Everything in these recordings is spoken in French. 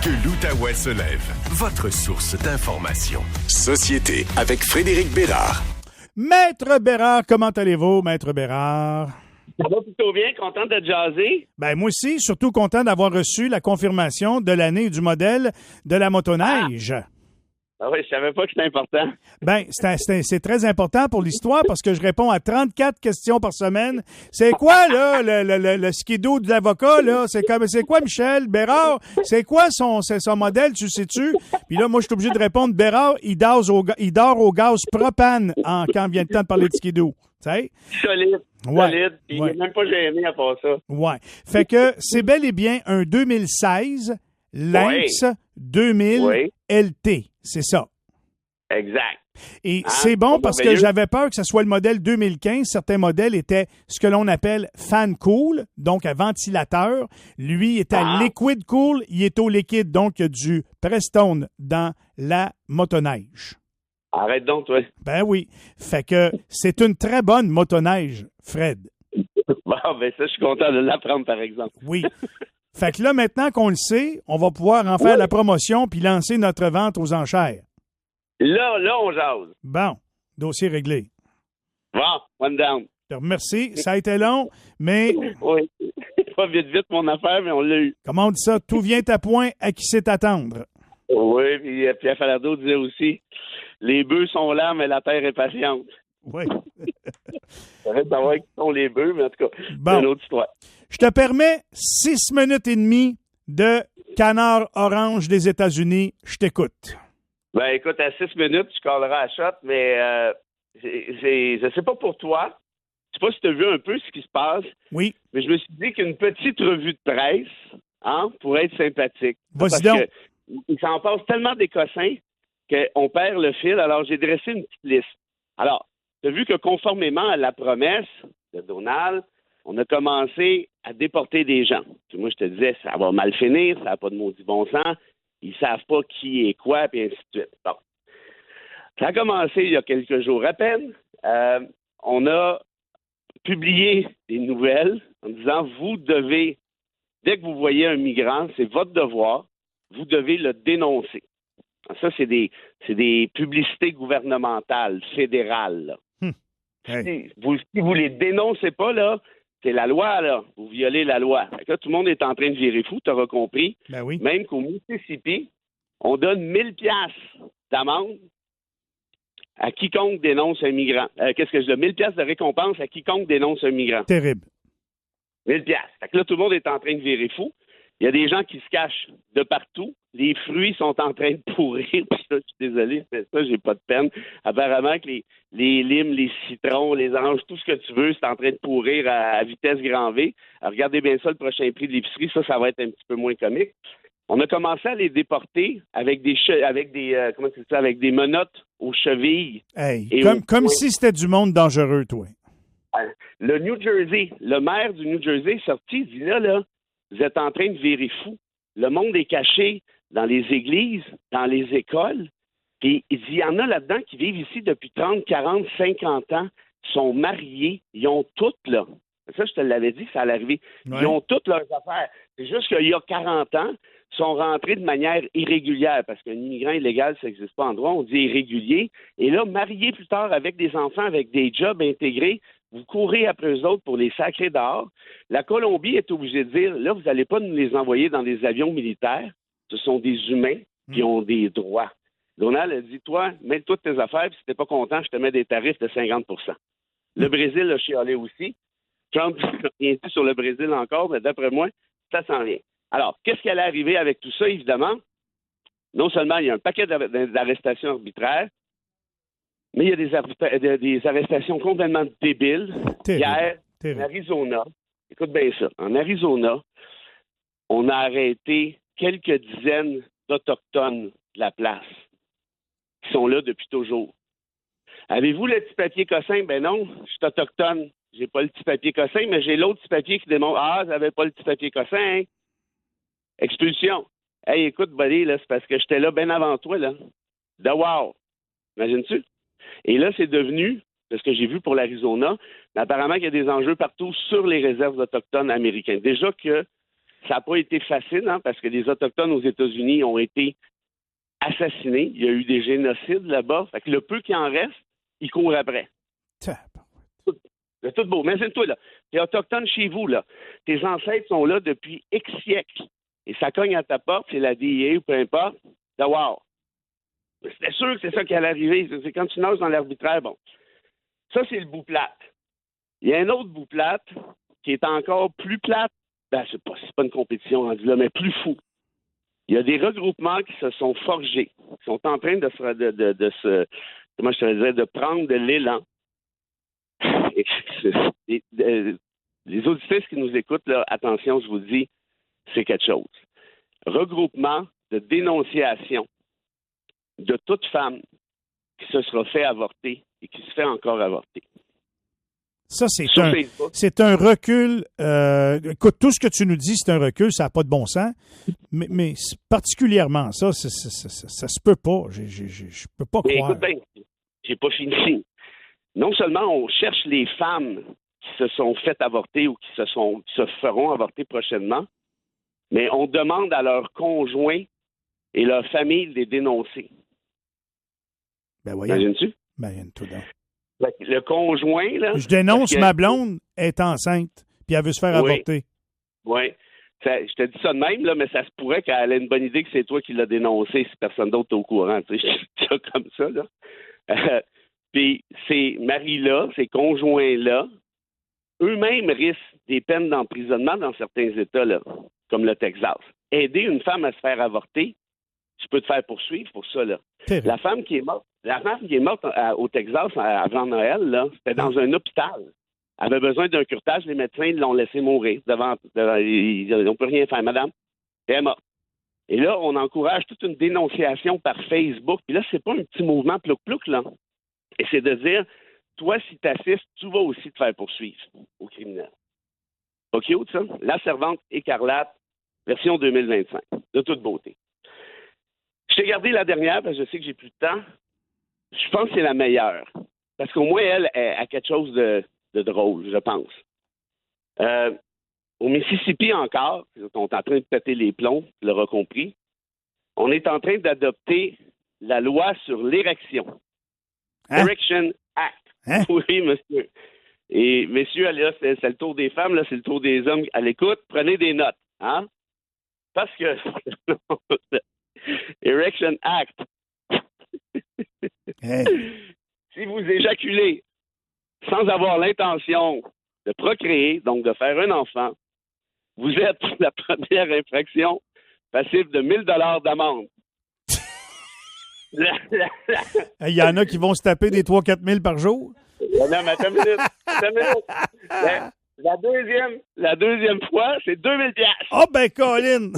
Que l'Outaouais se lève. Votre source d'information. Société avec Frédéric Bérard. Maître Bérard, comment allez-vous, Maître Bérard? Ça va plutôt bien, content de jaser. Ben moi aussi, surtout content d'avoir reçu la confirmation de l'année et du modèle de la motoneige. Ah oui, je savais pas que c'était important. Ben, c'est très important pour l'histoire parce que je réponds à 34 questions par semaine. C'est quoi, là, le skidoo de l'avocat, là? C'est quoi, Michel? Bérard? C'est quoi son modèle, tu sais-tu? Puis là, moi, je suis obligé de répondre, Bérard, il dort au gaz propane quand vient le temps de parler de skidoo. Tu sais? Solide. Ouais, Solide. Puis ouais. il n'est même pas gêné à part ça. Ouais. Fait que c'est bel et bien un 2016 Lynx 2000 Oui. LT. C'est ça. Exact. Et c'est bon parce que merveilleux. j'avais peur que ce soit le modèle 2015. Certains modèles étaient ce que l'on appelle fan cool, donc à ventilateur. Lui est à liquid cool, il est au liquide, donc il y a du Prestone dans la motoneige. Arrête donc, toi. Ben oui. Fait que c'est une très bonne motoneige, Fred. Bon, ben ça, je suis content de l'apprendre, par exemple. Oui. Fait que là, maintenant qu'on le sait, on va pouvoir en faire la promotion puis lancer notre vente aux enchères. Là, on jase. Bon, dossier réglé. Bon, one down. Je te remercie. Ça a été long, mais Oui. Pas vite, mon affaire, mais on l'a eu. comment on dit ça? Tout vient à point à qui sait attendre. Oui, puis Pierre Falardeau disait aussi, les bœufs sont là, mais la terre est patiente. Oui. Ça reste savoir qui sont les bœufs, mais en tout cas, Bon. c'est une autre histoire. Je te permets 6 minutes et demie de canard orange des États-Unis. Je t'écoute. Ben écoute, à 6 minutes, tu colleras à shot, mais je sais pas pour toi. Je sais pas si tu as vu un peu ce qui se passe, Oui. mais je me suis dit qu'une petite revue de presse pourrait être sympathique. Vas-y Parce donc. que il s'en passe tellement des cossins qu'on perd le fil. Alors, j'ai dressé une petite liste. Alors, tu as vu que conformément à la promesse de Donald, on a commencé à déporter des gens. Puis moi, je te disais, ça va mal finir, ça n'a pas de maudit bon sens. Ils savent pas qui est quoi, puis ainsi de suite. Bon. Ça a commencé il y a quelques jours à peine. On a publié des nouvelles en disant, vous devez, dès que vous voyez un migrant, c'est votre devoir, vous devez le dénoncer. Ça, c'est des publicités gouvernementales, fédérales. Là. Hey. Si vous les dénoncez pas, là, c'est la loi, là. Vous violez la loi. Fait que là, tout le monde est en train de virer fou, tu auras compris. Ben oui. Même qu'au Mississippi, on donne 1000 piastres d'amende à quiconque dénonce un migrant. Qu'est-ce que je dis? 1000 piastres de récompense à quiconque dénonce un migrant. Terrible. 1000 piastres. Fait que là, tout le monde est en train de virer fou. Il y a des gens qui se cachent de partout. Les fruits sont en train de pourrir. Puis ça, je suis désolé, mais ça, j'ai pas de peine. Apparemment que les limes, les citrons, les oranges, tout ce que tu veux, c'est en train de pourrir à vitesse grand V. Alors, regardez bien ça, le prochain prix de l'épicerie, ça va être un petit peu moins comique. On a commencé à les déporter avec des menottes aux chevilles. Hey. Et Comme si c'était du monde dangereux, toi. Le New Jersey, le maire du New Jersey est sorti, il dit là, vous êtes en train de virer fou. Le monde est caché dans les églises, dans les écoles. Puis il dit, il y en a là-dedans qui vivent ici depuis 30, 40, 50 ans, sont mariés, ils ont toutes, là. Ça, je te l'avais dit, ça allait arriver. Ouais. Ils ont toutes leurs affaires. C'est juste qu'il y a 40 ans, ils sont rentrés de manière irrégulière, parce qu'un immigrant illégal, ça n'existe pas en droit, on dit irrégulier. Et là, mariés plus tard avec des enfants, avec des jobs intégrés, vous courez après eux autres pour les sacrer dehors. La Colombie est obligée de dire, là, vous n'allez pas nous les envoyer dans des avions militaires. Ce sont des humains qui ont des droits. Donald a dit, toi, mets-toi de tes affaires, puis si t'es pas content, je te mets des tarifs de 50 %. Le Brésil a chialé aussi. Trump n'a rien dit sur le Brésil encore, mais d'après moi, ça s'en vient. Alors, qu'est-ce qui allait arriver avec tout ça, évidemment? Non seulement il y a un paquet d'arrestations arbitraires, mais il y a des arrestations complètement débiles. Hier, en Arizona, écoute bien ça, en Arizona, on a arrêté quelques dizaines d'Autochtones de la place qui sont là depuis toujours. Avez-vous le petit papier cossin? Ben non, je suis autochtone. J'ai pas le petit papier cossin, mais j'ai l'autre petit papier qui démontre vous n'avez pas le petit papier cossin, hein? Expulsion. Hey, écoute, buddy, là, c'est parce que j'étais là bien avant toi, là. De wow! Imagines-tu? Et là, c'est devenu, de ce que j'ai vu pour l'Arizona, mais apparemment qu'il y a des enjeux partout sur les réserves autochtones américaines. Déjà que Ça n'a pas été facile, hein, parce que les Autochtones aux États-Unis ont été assassinés. Il y a eu des génocides là-bas. Fait que le peu qui en reste, ils courent après. C'est tout beau. Imagine-toi, là. T'es autochtone chez vous, là. Tes ancêtres sont là depuis X siècles. Et ça cogne à ta porte, c'est la DIA ou peu importe. Wow. C'était sûr que c'est ça qui allait arriver. C'est quand tu nages dans l'arbitraire, bon. Ça, c'est le bout plate. Il y a un autre bout plate qui est encore plus plate. Ben, c'est pas une compétition rendue là, mais plus fou. Il y a des regroupements qui se sont forgés, qui sont en train de se comment je te dirais, de prendre de l'élan. Les auditeurs qui nous écoutent, là, attention, je vous dis, c'est quelque chose. Regroupement de dénonciation de toute femme qui se sera fait avorter et qui se fait encore avorter. Ça, c'est un recul. Écoute, tout ce que tu nous dis, c'est un recul, ça n'a pas de bon sens. Mais particulièrement, ça se peut pas. Je peux pas croire. Écoute bien, j'ai pas fini. Non seulement on cherche les femmes qui se sont faites avorter ou qui se feront avorter prochainement, mais on demande à leurs conjoints et leur famille de les dénoncer. Ben voyons. Imagines-tu? Ben, tout donc. Le conjoint, là... Je dénonce ma blonde est enceinte, puis elle veut se faire avorter. Oui. Je te dis ça de même, là, mais ça se pourrait qu'elle ait une bonne idée que c'est toi qui l'as dénoncé si personne d'autre est au courant. Tu sais, je dis ça comme ça, là. Puis ces maris-là, ces conjoints-là, eux-mêmes risquent des peines d'emprisonnement dans certains États, là, comme le Texas. Aider une femme à se faire avorter, tu peux te faire poursuivre pour ça, là. La femme qui est morte au Texas avant Noël, là, c'était dans un hôpital. Elle avait besoin d'un curetage, les médecins l'ont laissé mourir. Ils n'ont plus rien faire, madame. Elle est morte. Et là, on encourage toute une dénonciation par Facebook. Puis là, c'est pas un petit mouvement plouc-plouc, là. Et c'est de dire, toi, si tu assistes, tu vas aussi te faire poursuivre au criminel. Pas cute, ça? La Servante écarlate, version 2025, de toute beauté. Je t'ai gardé la dernière parce que je sais que j'ai plus de temps. Je pense que c'est la meilleure. Parce qu'au moins, elle a quelque chose de drôle, je pense. Au Mississippi encore, on est en train de péter les plombs, tu l'auras compris, on est en train d'adopter la loi sur l'érection. Hein? Erection Act. Hein? Oui, monsieur. Et messieurs, là, c'est le tour des femmes, là, c'est le tour des hommes à l'écoute. Prenez des notes. Hein? Parce que Erection Act. Hey. Si vous éjaculez sans avoir l'intention de procréer, donc de faire un enfant, vous êtes la première infraction passible de 1 000 $ d'amende. Il y en a qui vont se taper des 3-4 000 par jour. Non, mais attends une minute. La deuxième fois, c'est 2 000 $. Oh, ben, Colin!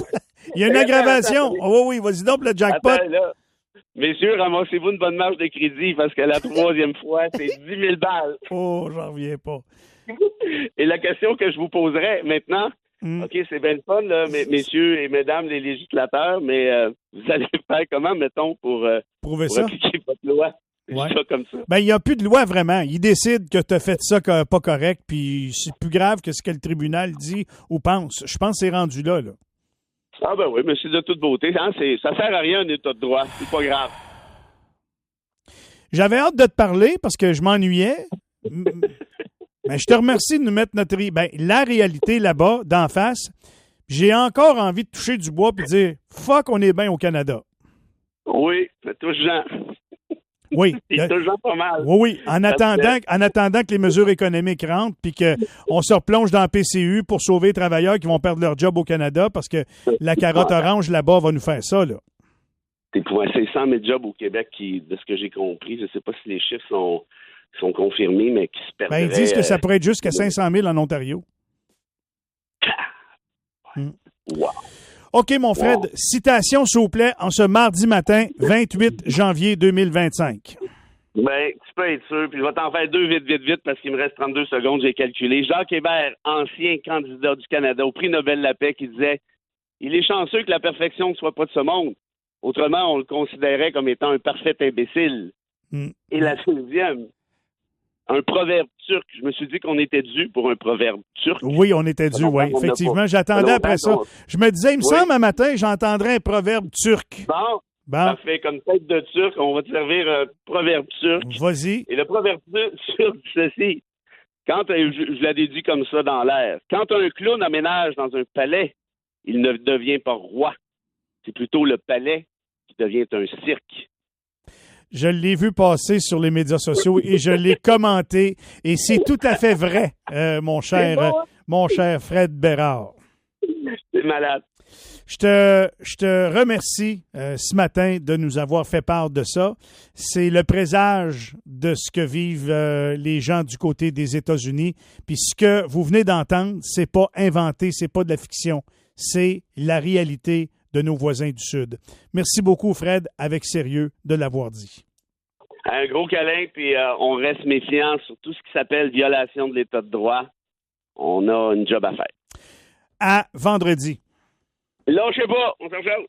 Il y a une aggravation. Oh, oui, vas-y donc, le jackpot. Attends, là. Messieurs, ramassez-vous une bonne marge de crédit parce que la troisième fois, c'est 10 000 $. Oh, j'en reviens pas. Et la question que je vous poserai maintenant, OK, c'est bien le fun, là, messieurs et mesdames les législateurs, mais vous allez faire comment, mettons, pour appliquer votre loi? Ouais. Ça comme ça. Ben, il n'y a plus de loi vraiment. Ils décident que tu as fait ça pas correct, puis c'est plus grave que ce que le tribunal dit ou pense. Je pense que c'est rendu là. Ah ben oui, mais c'est de toute beauté. Hein? Ça sert à rien un état de droit. C'est pas grave. J'avais hâte de te parler parce que je m'ennuyais. Ben, je te remercie de nous mettre la réalité là-bas, d'en face. J'ai encore envie de toucher du bois et de dire « Fuck, on est bien au Canada ». Oui, c'est touchant. Oui. C'est toujours pas mal. Oui. En attendant que les mesures économiques rentrent puis qu'on se replonge dans le PCU pour sauver les travailleurs qui vont perdre leur job au Canada parce que la carotte orange là-bas va nous faire ça, là. C'est 100 000 jobs au Québec qui, de ce que j'ai compris, je ne sais pas si les chiffres sont confirmés, mais qui se perdraient. Ben, ils disent que ça pourrait être jusqu'à 500 000 en Ontario. Wow. OK, mon Fred, citation, s'il vous plaît, en ce mardi matin, 28 janvier 2025. Ben, tu peux être sûr, puis je vais t'en faire deux vite, parce qu'il me reste 32 secondes, j'ai calculé. Jacques Hébert, ancien candidat du Canada au prix Nobel de la paix, qui disait « Il est chanceux que la perfection ne soit pas de ce monde. Autrement, on le considérait comme étant un parfait imbécile. Et la deuxième, un proverbe turc. Je me suis dit qu'on était dû pour un proverbe turc. Oui, on était dû, oui. Effectivement, j'attendais après ça. Je me disais, il me semble, un matin, j'entendrais un proverbe turc. Bon. Parfait. Comme tête de turc, on va te servir un proverbe turc. Vas-y. Et le proverbe turc dit ceci. Je l'avais dit comme ça dans l'air. Quand un clown aménage dans un palais, il ne devient pas roi. C'est plutôt le palais qui devient un cirque. Je l'ai vu passer sur les médias sociaux et je l'ai commenté. Et c'est tout à fait vrai, mon cher Fred Bérard. C'est malade. Je te remercie ce matin de nous avoir fait part de ça. C'est le présage de ce que vivent les gens du côté des États-Unis. Puis ce que vous venez d'entendre, c'est pas inventé, c'est pas de la fiction. C'est la réalité de nos voisins du Sud. Merci beaucoup, Fred, avec sérieux, de l'avoir dit. Un gros câlin, puis on reste méfiant sur tout ce qui s'appelle violation de l'État de droit. On a une job à faire. À vendredi. Lâchez pas, on s'en charge.